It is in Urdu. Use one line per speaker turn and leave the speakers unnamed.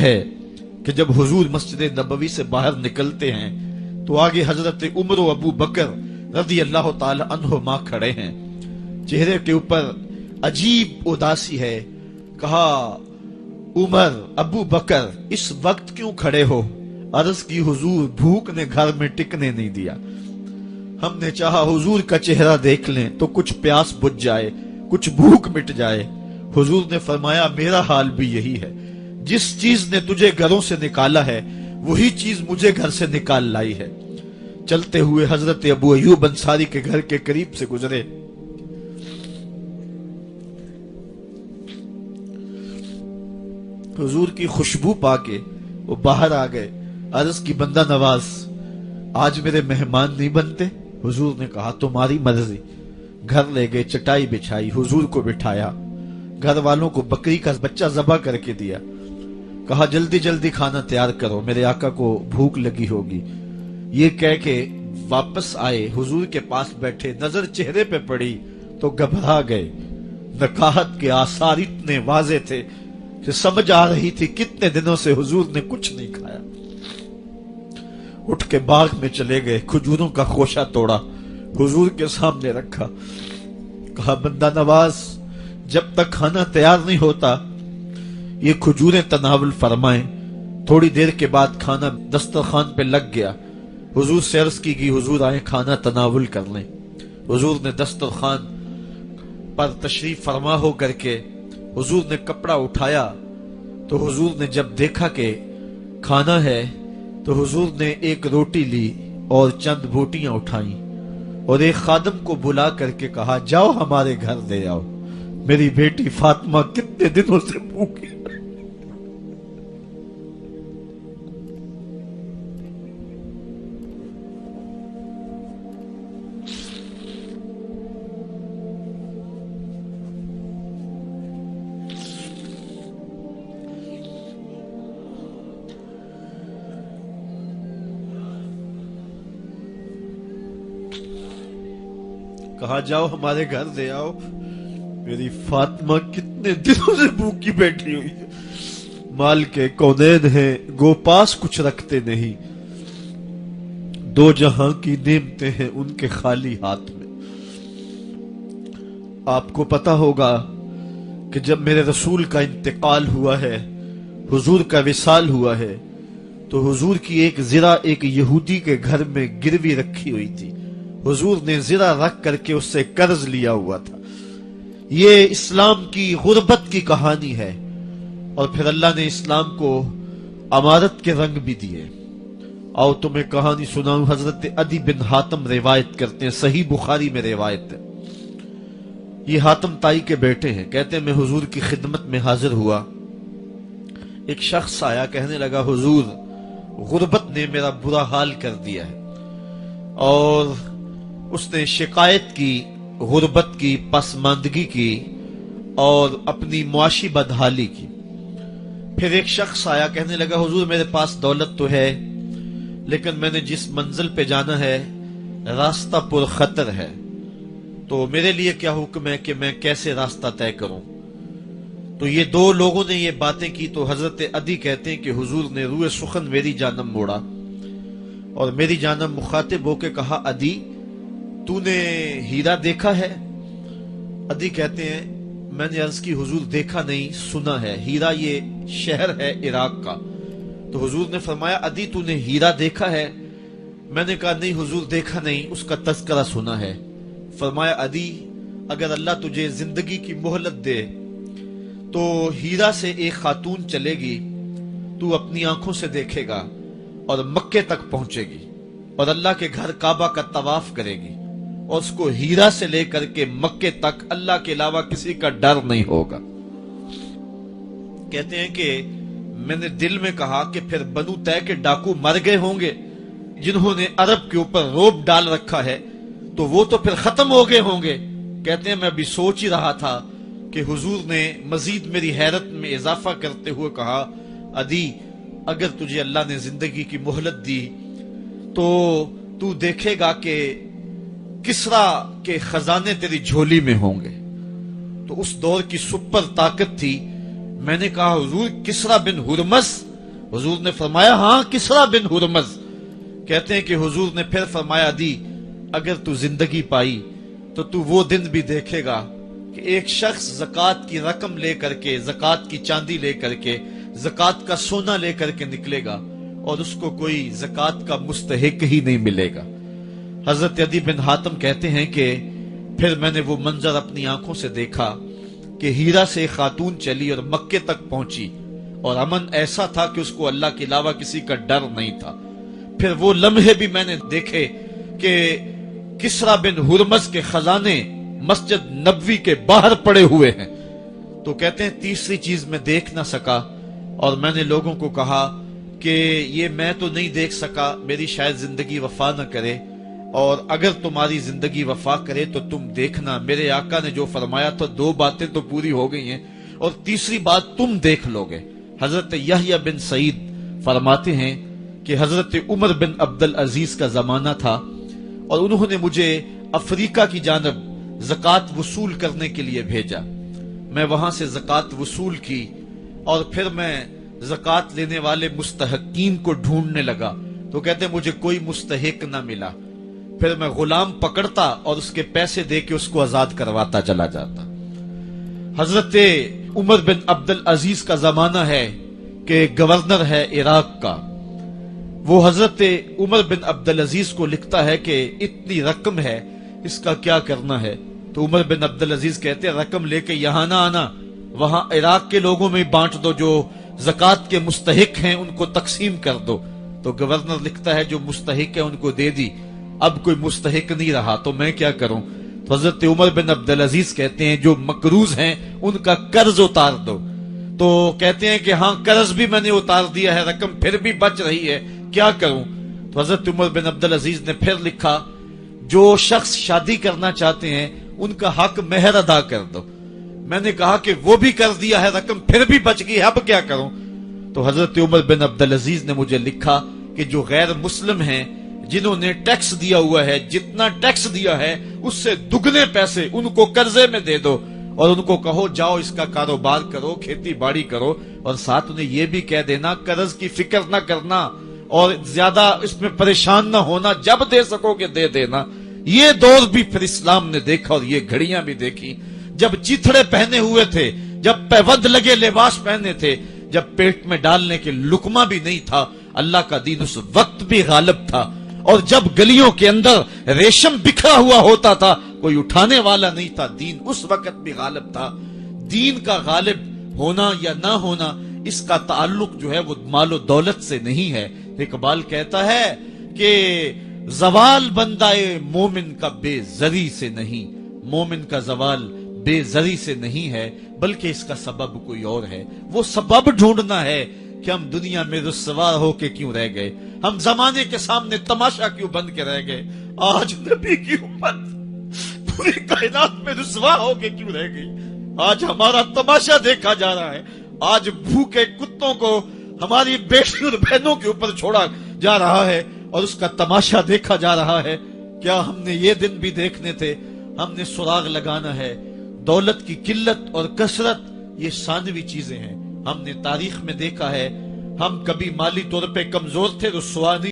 ہے کہ جب حضور مسجد نبوی سے باہر نکلتے ہیں تو آگے حضرت عمر و ابو بکر رضی اللہ تعالی عنہما کھڑے ہیں، چہرے کے اوپر عجیب اداسی ہے۔ کہا عمر، ابو بکر اس وقت کیوں کھڑے ہو؟ عرض کی حضور بھوک نے گھر میں ٹکنے نہیں دیا، ہم نے چاہا حضور کا چہرہ دیکھ لیں تو کچھ پیاس بجھ جائے، کچھ بھوک مٹ جائے۔ حضور نے فرمایا میرا حال بھی یہی ہے، جس چیز نے تجھے گھروں سے نکالا ہے وہی چیز مجھے گھر سے نکال لائی ہے۔ چلتے ہوئے حضرت ابو ایوب انصاری کے گھر کے قریب سے گزرے، حضور کی خوشبو پا کے وہ باہر آ گئے۔ عرض کی بندہ نواز آج میرے مہمان نہیں بنتے؟ حضور نے کہا تمہاری مرضی۔ گھر لے گئے، چٹائی بچھائی، حضور کو بٹھایا، گھر والوں کو بکری کا بچہ ذبح کر کے دیا، کہا جلدی جلدی کھانا تیار کرو، میرے آقا کو بھوک لگی ہوگی۔ یہ کہہ کے واپس آئے، حضور کے پاس بیٹھے، نظر چہرے پہ پڑی تو گھبرا گئے۔ نکاحت کے آثار اتنے واضح تھے کہ سمجھ آ رہی تھی کتنے دنوں سے حضور نے کچھ نہیں کھایا۔ اٹھ کے باغ میں چلے گئے، کھجوروں کا خوشہ توڑا، حضور کے سامنے رکھا، کہا بندہ نواز جب تک کھانا تیار نہیں ہوتا یہ کھجوریں تناول فرمائیں۔ تھوڑی دیر کے بعد کھانا دسترخوان پہ لگ گیا، حضور سے عرض کی گئی حضور آئیں کھانا تناول کر لیں۔ حضور نے دسترخوان پر تشریف فرما ہو کر کے حضور نے کپڑا اٹھایا تو حضور نے جب دیکھا کہ کھانا ہے تو حضور نے ایک روٹی لی اور چند بوٹیاں اٹھائیں اور ایک خادم کو بلا کر کے کہا جاؤ ہمارے گھر دے آؤ، میری بیٹی فاطمہ کتنے دنوں سے بھوکی۔ کہا جاؤ ہمارے گھر دے آؤ، میری فاطمہ کتنے دنوں سے بھوکی بیٹھی ہوئی ہے۔ مال کے کونین ہیں گو پاس کچھ رکھتے نہیں، دو جہاں کی نعمتیں ہیں ان کے خالی ہاتھ میں۔ آپ کو پتا ہوگا کہ جب میرے رسول کا انتقال ہوا ہے، حضور کا وصال ہوا ہے، تو حضور کی ایک زرہ ایک یہودی کے گھر میں گروی رکھی ہوئی تھی، حضور نے زرہ رکھ کر کے اس سے قرض لیا ہوا تھا۔ یہ اسلام کی غربت کی کہانی ہے، اور پھر اللہ نے اسلام کو امارت کے رنگ بھی دیے۔ آؤ تمہیں کہانی سناؤں، حضرت عدی بن حاتم روایت کرتے ہیں، صحیح بخاری میں روایت ہے۔ یہ حاتم تائی کے بیٹے ہیں، کہتے ہیں میں حضور کی خدمت میں حاضر ہوا، ایک شخص آیا کہنے لگا حضور غربت نے میرا برا حال کر دیا ہے، اور اس نے شکایت کی غربت کی، پسماندگی کی اور اپنی معاشی بدحالی کی۔ پھر ایک شخص آیا کہنے لگا حضور میرے پاس دولت تو ہے لیکن میں نے جس منزل پہ جانا ہے راستہ پر خطر ہے، تو میرے لیے کیا حکم ہے کہ میں کیسے راستہ طے کروں؟ تو یہ دو لوگوں نے یہ باتیں کی تو حضرت عدی کہتے ہیں کہ حضور نے روئے سخن میری جانب موڑا اور میری جانب مخاطب ہو کے کہا عدی تو نے ہیرا دیکھا ہے؟ عدی کہتے ہیں میں نے عرض کی حضور دیکھا نہیں، سنا ہے، ہیرا یہ شہر ہے عراق کا۔ تو حضور نے فرمایا عدی تو نے ہیرا دیکھا ہے؟ میں نے کہا نہیں حضور دیکھا نہیں، اس کا تذکرہ سنا ہے۔ فرمایا عدی اگر اللہ تجھے زندگی کی مہلت دے تو ہیرا سے ایک خاتون چلے گی، تو اپنی آنکھوں سے دیکھے گا اور مکے تک پہنچے گی اور اللہ کے گھر کعبہ کا طواف کرے گی، اور اس کو ہیرا سے لے کر کے مکے تک اللہ کے علاوہ کسی کا ڈر نہیں ہوگا۔ کہتے ہیں کہ میں نے دل میں کہا کہ پھر بنو طے کے ڈاکو مر گئے ہوں گے جنہوں نے عرب کے اوپر روب ڈال رکھا ہے، تو وہ تو پھر ختم ہو گئے ہوں گے۔ کہتے ہیں میں ابھی سوچ ہی رہا تھا کہ حضور نے مزید میری حیرت میں اضافہ کرتے ہوئے کہا عدی اگر تجھے اللہ نے زندگی کی مہلت دی تو تو دیکھے گا کہ کسرا کے خزانے تیری جھولی میں ہوں گے۔ تو اس دور کی سپر طاقت تھی۔ میں نے کہا حضور کسرا بن ہرمز حضور نے فرمایا ہاں کسرا بن ہرمز. کہتے ہیں کہ حضور نے پھر فرمایا دی اگر تو زندگی پائی تو تو وہ دن بھی دیکھے گا کہ ایک شخص زکوٰۃ کی رقم لے کر کے، زکوٰۃ کی چاندی لے کر کے، زکوٰۃ کا سونا لے کر کے نکلے گا اور اس کو کوئی زکوٰۃ کا مستحق ہی نہیں ملے گا. حضرت عدی بن حاتم کہتے ہیں کہ پھر میں نے وہ منظر اپنی آنکھوں سے دیکھا کہ ہیرا سے ایک خاتون چلی اور مکے تک پہنچی اور امن ایسا تھا کہ اس کو اللہ کے علاوہ کسی کا ڈر نہیں تھا. پھر وہ لمحے بھی میں نے دیکھے کہ کسرا بن ہرمز کے خزانے مسجد نبوی کے باہر پڑے ہوئے ہیں. تو کہتے ہیں تیسری چیز میں دیکھ نہ سکا اور میں نے لوگوں کو کہا کہ یہ میں تو نہیں دیکھ سکا، میری شاید زندگی وفا نہ کرے، اور اگر تمہاری زندگی وفا کرے تو تم دیکھنا میرے آقا نے جو فرمایا تھا 2 باتیں تو پوری ہو گئی ہیں اور تیسری بات تم دیکھ لو گے. حضرت یحییٰ بن سعید فرماتے ہیں کہ حضرت عمر بن عبد العزیز کا زمانہ تھا اور انہوں نے مجھے افریقہ کی جانب زکوٰۃ وصول کرنے کے لیے بھیجا. میں وہاں سے زکوٰۃ وصول کی اور پھر میں زکوٰۃ لینے والے مستحقین کو ڈھونڈنے لگا. تو کہتے ہیں مجھے کوئی مستحق نہ ملا. پھر میں غلام پکڑتا اور اس کے پیسے دے کے اس کو آزاد کرواتا چلا جاتا. حضرت عمر بن عبد العزیز کا زمانہ ہے کہ گورنر ہے عراق کا. وہ حضرت عمر بن عبد العزیز کو لکھتا ہے کہ اتنی رقم ہے، اس کا کیا کرنا ہے؟ تو عمر بن عبد العزیز کہتے ہیں رقم لے کے یہاں نہ آنا، وہاں عراق کے لوگوں میں بانٹ دو، جو زکوٰۃ کے مستحق ہیں ان کو تقسیم کر دو. تو گورنر لکھتا ہے جو مستحق ہے ان کو دے دی، اب کوئی مستحق نہیں رہا تو میں کیا کروں؟ تو حضرت عمر بن عبد العزیز کہتے ہیں جو مقروض ہیں ان کا قرض اتار دو. تو کہتے ہیں کہ ہاں قرض بھی میں نے اتار دیا ہے، رقم پھر بھی بچ رہی ہے، کیا کروں؟ تو حضرت عمر بن عبد العزیز نے پھر لکھا جو شخص شادی کرنا چاہتے ہیں ان کا حق مہر ادا کر دو. میں نے کہا کہ وہ بھی کر دیا ہے، رقم پھر بھی بچ گئی ہے، اب کیا کروں؟ تو حضرت عمر بن عبد العزیز نے مجھے لکھا کہ جو غیر مسلم ہیں جنہوں نے ٹیکس دیا ہوا ہے، جتنا ٹیکس دیا ہے اس سے دگنے پیسے ان کو قرضے میں دے دو اور ان کو کہو جاؤ اس کا کاروبار کرو، کھیتی باڑی کرو، اور ساتھ انہیں یہ بھی کہہ دینا قرض کی فکر نہ کرنا اور زیادہ اس میں پریشان نہ ہونا، جب دے سکو گے دے دینا. یہ دور بھی پھر اسلام نے دیکھا اور یہ گھڑیاں بھی دیکھی جب چیتھڑے پہنے ہوئے تھے، جب پیوند لگے لباس پہنے تھے، جب پیٹ میں ڈالنے کے لقمہ بھی نہیں تھا. اللہ کا دین اس وقت بھی غالب تھا، اور جب گلیوں کے اندر ریشم بکھرا ہوا ہوتا تھا کوئی اٹھانے والا نہیں تھا، دین اس وقت بھی غالب تھا. دین کا غالب ہونا یا نہ ہونا اس کا تعلق جو ہے وہ مال و دولت سے نہیں ہے. اقبال کہتا ہے کہ زوال بندہ مومن کا بے زری سے نہیں، مومن کا زوال بے زری سے نہیں ہے بلکہ اس کا سبب کوئی اور ہے. وہ سبب ڈھونڈنا ہے کہ ہم دنیا میں رسوا ہو کے کیوں رہ گئے، ہم زمانے کے سامنے تماشا کیوں بن کے رہ گئے. آج نبی کی امت پوری کائنات میں رسوا ہو کے کیوں رہ گئی؟ آج ہمارا تماشا دیکھا جا رہا ہے، آج بھوکے کتوں کو ہماری بیٹی اور بہنوں کے اوپر چھوڑا جا رہا ہے اور اس کا تماشا دیکھا جا رہا ہے. کیا ہم نے یہ دن بھی دیکھنے تھے؟ ہم نے سراغ لگانا ہے. دولت کی قلت اور کثرت یہ ثانوی چیزیں ہیں. ہم نے تاریخ میں دیکھا ہے ہم کبھی مالی طور پہ کمزور تھے، رسوا نہیں